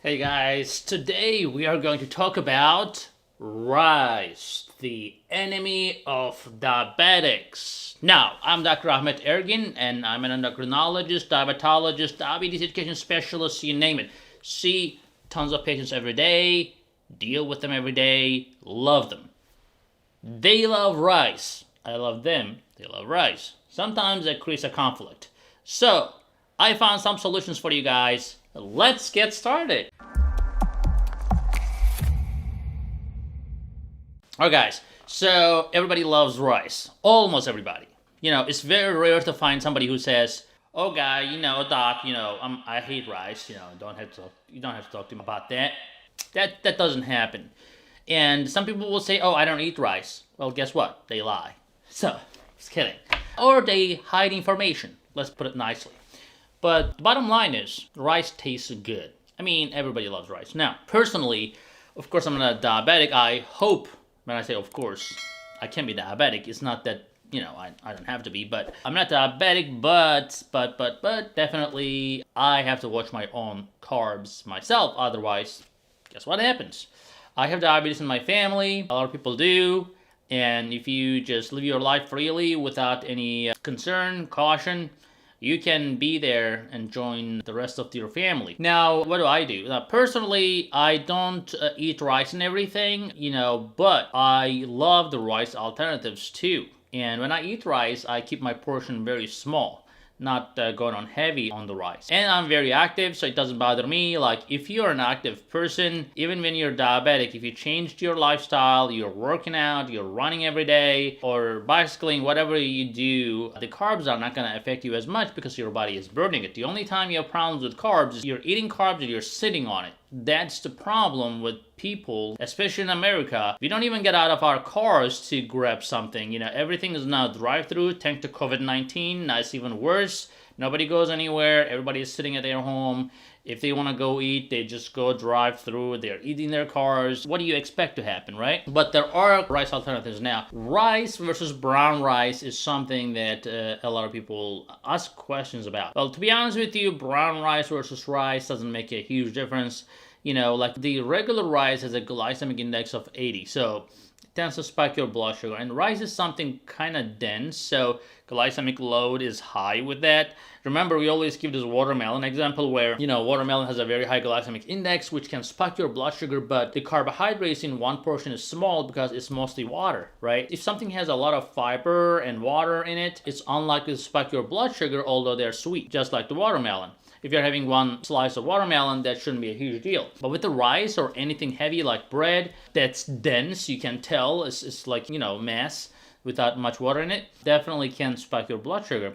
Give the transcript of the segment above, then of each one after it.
Hey guys, today we are going to talk about rice, the enemy of diabetics. Now, I'm Dr. Ahmed Ergin, and I'm an endocrinologist, diabetologist, diabetes education specialist, you name it. See tons of patients every day, deal with them every day, love them. They love rice. I love them. They love rice. Sometimes that creates a conflict. So, I found some solutions for you guys. Let's get started. Alright guys, so everybody loves rice. Almost everybody. It's very rare to find somebody who says, "Oh guy, doc, I hate rice, you don't have to talk to me about that." That doesn't happen. And some people will say, "Oh, I don't eat rice." Well, guess what? They lie. So, just kidding. Or they hide information. Let's put it nicely. But the bottom line is, rice tastes good. I mean, everybody loves rice. Now, personally, of course, I'm not a diabetic. I hope, when I say of course, I can be diabetic. It's not that, I don't have to be, but I'm not diabetic, but definitely I have to watch my own carbs myself. Otherwise, guess what happens? I have diabetes in my family. A lot of people do. And if you just live your life freely without any concern, caution, you can be there and join the rest of your family. Now, what do? Now, personally, I don't eat rice and everything, but I love the rice alternatives too. And when I eat rice, I keep my portion very small, not going on heavy on the rice. And I'm very active, so it doesn't bother me. Like, if you're an active person, even when you're diabetic, if you changed your lifestyle, you're working out, you're running every day, or bicycling, whatever you do, the carbs are not going to affect you as much because your body is burning it. The only time you have problems with carbs is you're eating carbs and you're sitting on it. That's the problem with people, especially in America. We don't even get out of our cars to grab something. Everything is now drive-through, thanks to COVID-19. Now it's even worse. Nobody goes anywhere. Everybody is sitting at their home. If they want to go eat, they just go drive through. They're eating their cars. What do you expect to happen, right? But there are rice alternatives now. Rice versus brown rice is something that a lot of people ask questions about. Well, to be honest with you, brown rice versus rice doesn't make a huge difference. Like the regular rice has a glycemic index of 80. So tends to spike your blood sugar, and rice is something kind of dense, so glycemic load is high with that. Remember, we always give this watermelon example where, watermelon has a very high glycemic index, which can spike your blood sugar, but the carbohydrates in one portion is small because it's mostly water, right? If something has a lot of fiber and water in it, it's unlikely to spike your blood sugar, although they're sweet, just like the watermelon. If you're having one slice of watermelon, that shouldn't be a huge deal. But with the rice or anything heavy like bread that's dense, you can tell it's like, mass without much water in it, definitely can spike your blood sugar.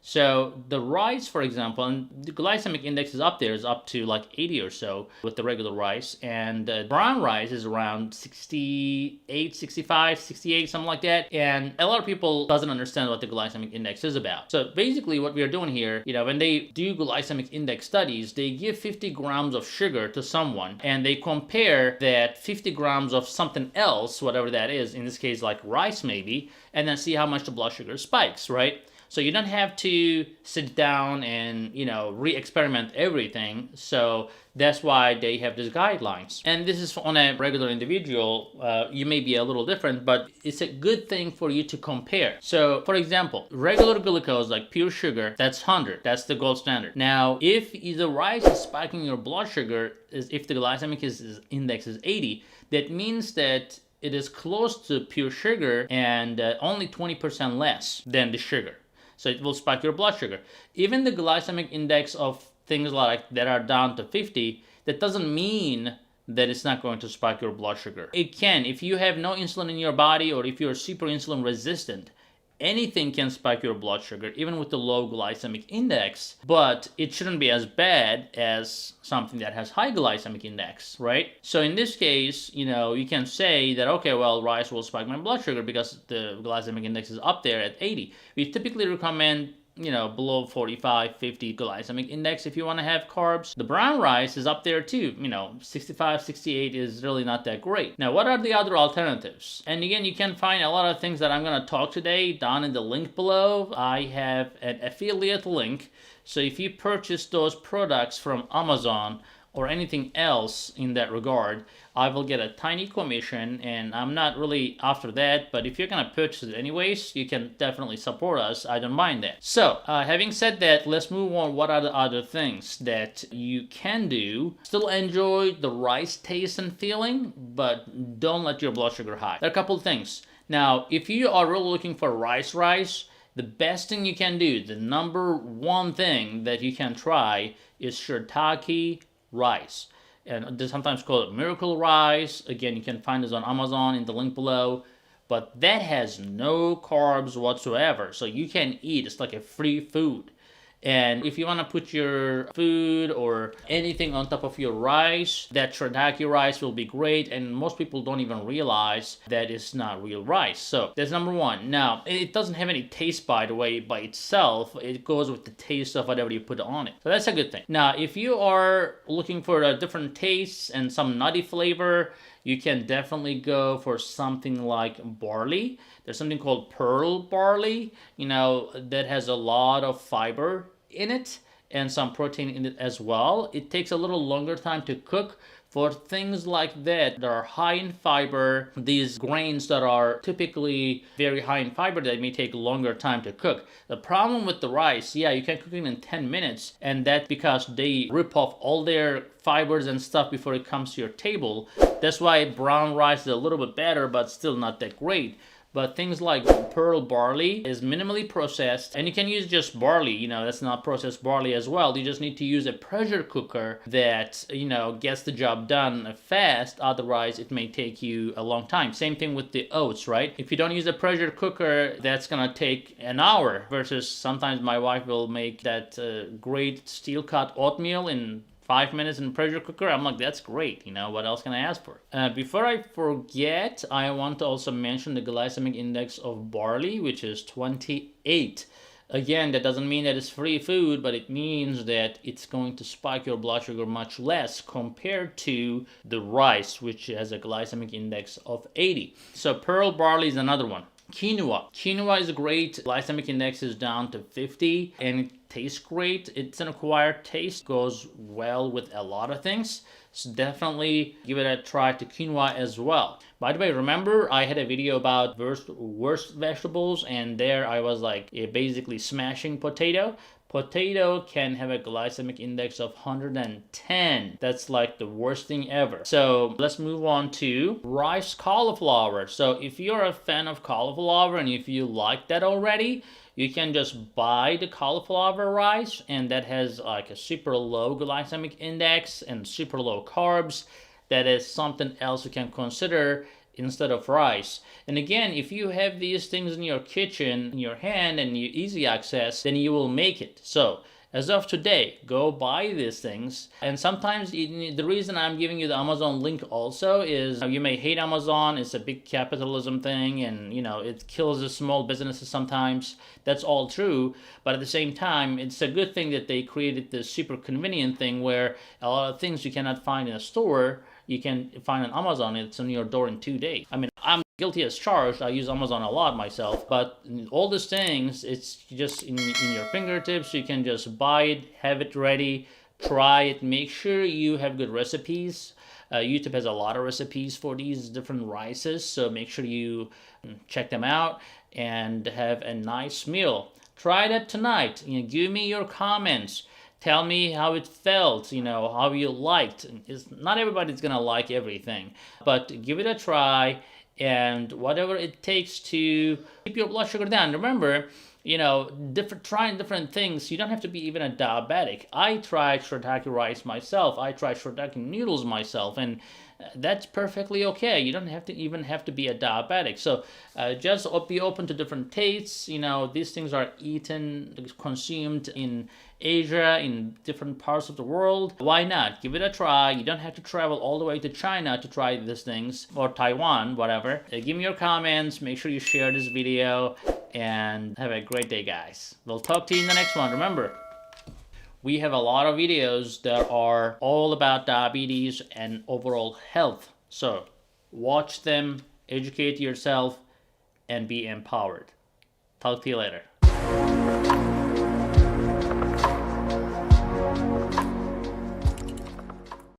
So the rice, for example, and the glycemic index is up there, is up to like 80 or so with the regular rice. And brown rice is around 68, 65, 68, something like that. And a lot of people doesn't understand what the glycemic index is about. So basically what we are doing here, when they do glycemic index studies, they give 50 grams of sugar to someone and they compare that 50 grams of something else, whatever that is, in this case like rice maybe, and then see how much the blood sugar spikes, right? So you don't have to sit down and, re-experiment everything. So that's why they have these guidelines. And this is on a regular individual. You may be a little different, but it's a good thing for you to compare. So, for example, regular glucose, like pure sugar, that's 100. That's the gold standard. Now, if the rice is spiking your blood sugar, if the glycemic index is 80, that means that it is close to pure sugar and only 20% less than the sugar. So it will spike your blood sugar. Even the glycemic index of things like that are down to 50, that doesn't mean that it's not going to spike your blood sugar. It can. If you have no insulin in your body or if you're super insulin resistant, anything can spike your blood sugar, even with the low glycemic index, but it shouldn't be as bad as something that has high glycemic index, right? So in this case, you can say that, okay, well, rice will spike my blood sugar because the glycemic index is up there at 80. We typically recommend below 45, 50 glycemic index if you want to have carbs. The brown rice is up there too. 65, 68 is really not that great. Now, what are the other alternatives? And again, you can find a lot of things that I'm going to talk today down in the link below. I have an affiliate link. So if you purchase those products from Amazon or anything else in that regard, I will get a tiny commission, and I'm not really after that. But if you're gonna purchase it anyways, you can definitely support us. I don't mind that. So having said that, let's move on. What are the other things that you can do? Still enjoy the rice taste and feeling, but don't let your blood sugar high. There are a couple of things. Now, if you are really looking for rice, the best thing you can do, the number one thing that you can try is shiitake rice. And they sometimes call it miracle rice. Again, you can find this on Amazon in the link below. But that has no carbs whatsoever. So you can eat. It's like a free food. And if you want to put your food or anything on top of your rice, that shiitake rice will be great. And most people don't even realize that it's not real rice. So that's number one. Now, it doesn't have any taste, by the way, by itself. It goes with the taste of whatever you put on it. So that's a good thing. Now, if you are looking for a different taste and some nutty flavor, you can definitely go for something like barley. There's something called pearl barley, that has a lot of fiber in it and some protein in it as well. It takes a little longer time to cook. For things like that are high in fiber, these grains that are typically very high in fiber, that may take longer time to cook. The problem with the rice, you can cook it in 10 minutes, and that's because they rip off all their fibers and stuff before it comes to your table. That's why brown rice is a little bit better, but still not that great. But things like pearl barley is minimally processed, and you can use just barley, that's not processed barley as well. You just need to use a pressure cooker that, gets the job done fast. Otherwise, it may take you a long time. Same thing with the oats, right? If you don't use a pressure cooker, that's gonna take an hour, versus sometimes my wife will make that great steel cut oatmeal in 5 minutes in pressure cooker. I'm like, that's great. What else can I ask for? Before I forget, I want to also mention the glycemic index of barley, which is 28. Again, that doesn't mean that it's free food, but it means that it's going to spike your blood sugar much less compared to the rice, which has a glycemic index of 80. So pearl barley is another one. Quinoa is great. Glycemic index is down to 50, and it tastes great. It's an acquired taste, goes well with a lot of things. So definitely give it a try to quinoa as well. By the way, remember I had a video about worst vegetables, and there I was like basically smashing potato. Potato can have a glycemic index of 110. That's like the worst thing ever. So let's move on to rice cauliflower. So if you're a fan of cauliflower and if you like that already, you can just buy the cauliflower rice, and that has like a super low glycemic index and super low carbs. That is something else you can consider instead of rice. And again, if you have these things in your kitchen, in your hand, and you easy access, then you will make it. So as of today, go buy these things. And sometimes the reason I'm giving you the Amazon link also is you may hate Amazon. It's a big capitalism thing, and it kills the small businesses sometimes. That's all true. But at the same time, it's a good thing that they created this super convenient thing where a lot of things you cannot find in a store, you can find on Amazon. It's on your door in 2 days. I mean, I'm guilty as charged. I use Amazon a lot myself, but all these things, it's just in your fingertips. You can just buy it, have it ready, try it. Make sure you have good recipes. YouTube has a lot of recipes for these different rices, so make sure you check them out and have a nice meal. Try that tonight. Give me your comments. Tell me how it felt, how you liked. Not everybody's gonna like everything, but give it a try, and whatever it takes to keep your blood sugar down. Remember, trying different things. You don't have to be even a diabetic. I tried shiitake rice myself. I tried shiitake noodles myself, and that's perfectly okay. You don't have to be a diabetic. So just be open to different tastes. These things are consumed in Asia, in different parts of the world. Why not? Give it a try. You don't have to travel all the way to China to try these things, or Taiwan, whatever. Give me your comments. Make sure you share this video, and have a great day, guys. We'll talk to you in the next one. Remember, we have a lot of videos that are all about diabetes and overall health. So watch them, educate yourself, and be empowered. Talk to you later.